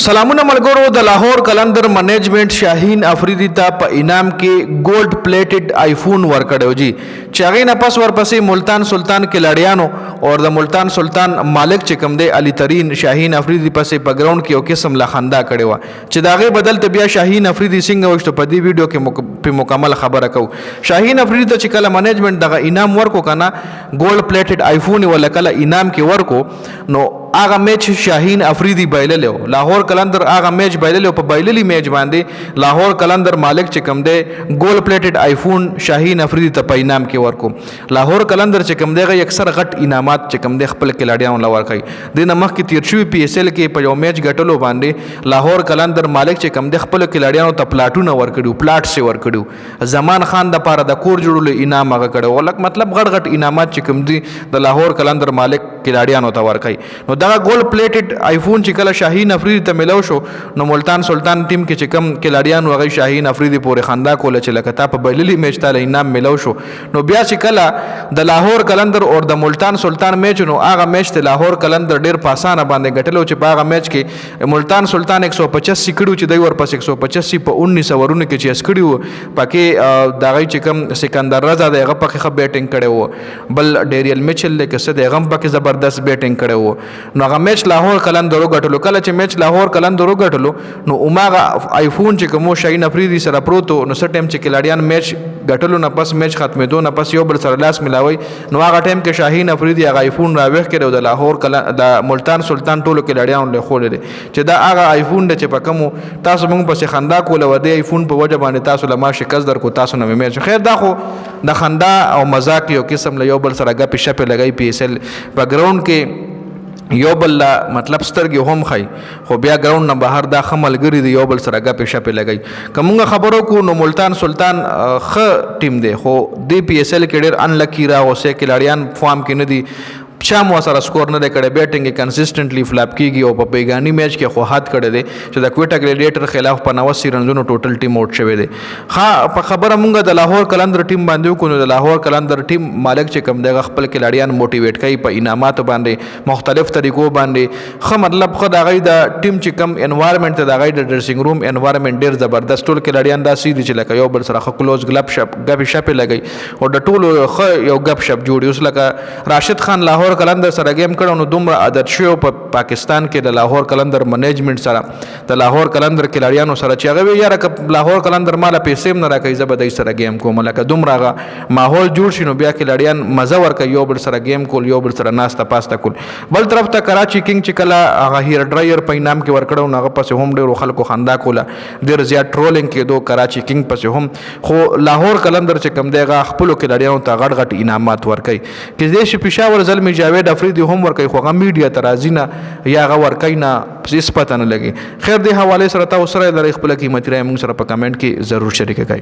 سلامونه ملګرو د لاهور قلندر منیجمنت شاهین افریدی ته په انعام کې ګولډ پلیټډ آیفون ورکړو جی چې هغه نه پس ورپسې ملتان سلطان کلاړیانو او د ملتان سلطان مالک چې کوم دی علي ترین شاهین افریدی پسې په ګراوند کې یو قسم لخندا کړي و چې داغه بدل ته بیا شاهین افریدی څنګه وشته په دې ویډیو کې په مکمل خبره کو شاهین افریدی ته چې کله منیجمنت دغه انعام ورکو کنه ګولډ پلیټډ آیفون ولا کله انعام کې ورکو نو هغه میچ شاهین افریدی بایللو لاهور قلندر هغه میچ بایللو په بایللی میچ باندې لاهور قلندر مالک چې کوم دی ګول پلیټډ آیفون شاهین افریدی ته په انعام کې ورکو لاهور قلندر چې کوم دی اکثر غټ انعامات چې کوم دی خپل کلاډیانو لور کوي د نمخ کې تیر شوی پی ایس ال کې په یو میچ غټلو باندې لاهور قلندر مالک چې کوم دی خپل کلاډیانو ته پلاټونه ورکړو پلاټ سي ورکړو زمان خان د پاره د کور جوړولو انعام هغه کړو ولک مطلب غټ غټ انعامات چې کوم دی د لاهور قلندر مالک کلاډیانو ته ورکړي نو دا ګول پلیټډ آیفون چې کله شاهین افریدی ته ملو شو نو ملتان سلطان ټیم کې چې کم کلاډیانو هغه شاهین افریدی پورې خندا کوله چې لکه تا په بایللی میچ ته انعام ملو شو نو بیا چې کله د لاهور قلندر او د ملتان سلطان میچ نو هغه میچ ته لاهور قلندر ډیر پاسانه باندې غټلو چې په هغه میچ کې ملتان سلطان 185 کړو چې دوی ورپس 185 په 19 ورونو کې چې اسکړو پکې دغه چې کم سکندر رضا دغه پکې خه بیټینګ کړو بل ډیریل میچل لکه څه دغه پکې زبردست بیټینګ کړو نو هغه میچ لاهور قلندر وګټلو کله چې میچ لاهور قلندر وګټلو نو اوماغه آیفون چې کوم شاهین افریدی سره پروتو نو سر ټیم چې کلاډیان میچ غټلو نه پس میچ ختمېدو نه پس یو بل سره لاس ملاوي نو هغه ټیم کې شاهین افریدی هغه آیفون راوښ کړو د لاهور د ملتان سلطان ټولو کلاډیان له خولې چې دا هغه آیفون د چې پکمو تاسو موږ پسې خندا کوله و د آیفون په وجه باندې تاسو لما شکست در کو تاسو نه میچ خیر دا خو د خندا او مزاق یو قسم له یو بل سره غپې شپې لګای پی ایس ال په ګراوند کې یو بل مطلب سترګې هم خای خو بیا ګراوند نه بهر دا خملګری دی یو بل سره غپې شپې لګای کومه خبرو کو نو ملتان سلطان خ ټیم دی خو دی پی ایس ال کې ډیر ان لکی را اوسه کلاډیان فارم کې نه دی چا مو سره سکور نه کړي بیټینګ کنسistently فلاپ کیږي او په بیگانی میچ کې خو حد کړي دي چې د کوټا ګلیډیټر خلاف په 90 رنونو ټوټل ټیم آوټ شوی دی ها په خبره مونږ د لاهور قلندر ټیم باندې کو نو د لاهور قلندر ټیم مالک چې کم دغه خپل کلاډیان موټیویټ کوي په انعامات باندې مختلف طریقو باندې خو مطلب خو د غي د ټیم چې کم انوایرنمنت د غي د ډریسینګ روم انوایرنمنت ډیر زبردست ټول کلاډیان دا سیدي چې لکه یو بل سره خو کلوز غلب شپ غب شپ لګي او د ټولو خو یو غب شپ جوړي اوس لکه راشد خان لاهور قلندر سره گیم کړو نو دومره عادت شو په پاکستان کې د لاهور قلندر منیجمنت سره د لاهور قلندر کلاډیانو سره چې هغه یاره ک لاهور قلندر مال پیسې نه راکې زبدای سره گیم کوم لکه دومره ماحول جوړ شینو بیا کلاډیان مزه ورکې یو بل سره گیم کول یو بل سره ناستا پاستا کول بل طرف ته کراچي کینګ چې کله هغه هیر ډرایر په انعام کې ورکړو هغه پسې هم ډیرو خلکو خندا کوله ډیر زیات ټرولینګ کې دو کراچي کینګ پسې هم خو لاهور قلندر چې کم دیغه خپل کلاډیانو ته غټ غټ انعامات ورکې کې دې شي پېښور زلمی جاوید افریدی هم ورکوي خو هغه میډیا ترازی نه یا هغه ورکوي نه هیڅ پته نه لګي خیر دې حواله سره تاسو سره د خپل قیمتي رائے موږ سره په کمنټ کې ضرور شریک کړئ